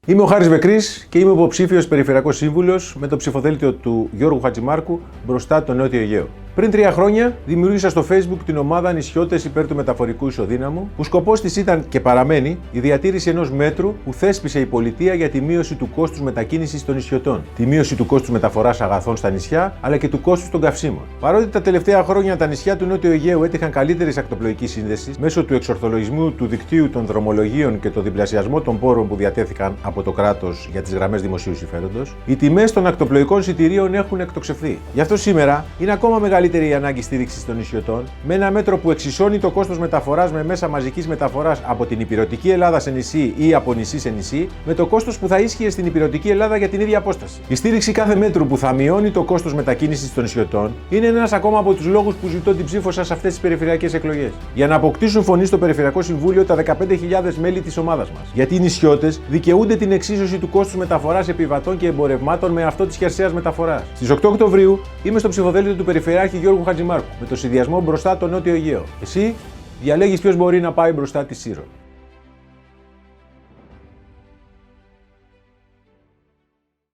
Είμαι ο Χάρης Βεκρής και είμαι υποψήφιος περιφερειακός σύμβουλος με το ψηφοδέλτιο του Γιώργου Χατζημάρκου μπροστά το Νότιο Αιγαίο. Πριν 3 χρόνια δημιούργησα στο Facebook την ομάδα Νησιώτες υπέρ του μεταφορικού ισοδύναμου, που σκοπός της ήταν και παραμένει η διατήρηση ενός μέτρου που θέσπισε η πολιτεία για τη μείωση του κόστους μετακίνησης των νησιωτών, τη μείωση του κόστους μεταφοράς αγαθών στα νησιά αλλά και του κόστους των καυσίμων. Παρότι τα τελευταία χρόνια τα νησιά του Νότιου Αιγαίου έτυχαν καλύτερης ακτοπλοϊκής σύνδεσης μέσω του εξορθολογισμού του δικτύου των δρομολογίων και το διπλασιασμό των πόρων που διατέθηκαν από το κράτος για τις γραμμές δημοσίου συμφέροντος, οι τιμές των ακτοπλοϊκών εισιτηρίων έχουν εκτοξευθεί. Γι' αυτό σήμερα είναι ακόμα μεγαλύτερη η ανάγκη στήριξης των νησιωτών, με ένα μέτρο που εξισώνει το κόστος μεταφοράς με μέσα μαζικής μεταφοράς από την υπηρετική Ελλάδα σε νησί ή από νησί σε νησί, με το κόστος που θα ίσχυε στην υπηρετική Ελλάδα για την ίδια απόσταση. Η στήριξη κάθε μέτρου που θα μειώνει το κόστος μετακίνησης των νησιωτών είναι ένας ακόμα από τους λόγους που ζητώ την ψήφο σας σε αυτές τις περιφερειακές εκλογές. Για να αποκτήσουν φωνή στο Περιφερειακό Συμβούλιο τα 15.000 μέλη της ομάδας μας. Γιατί οι νησιώτες δικαιούνται την εξίσωση του κόστους μεταφοράς επιβατών και εμπορευμάτων με αυτό της χερσαίας μεταφοράς. Στις 8 Οκτωβρίου είμαι στο ψηφοδέλτιο του Περιφερειάρχη Γιώργου Χατζημάρκου με το συνδυασμό μπροστά το Νότιο Αιγαίο. Εσύ διαλέγεις ποιος μπορεί να πάει μπροστά τη Σύρο.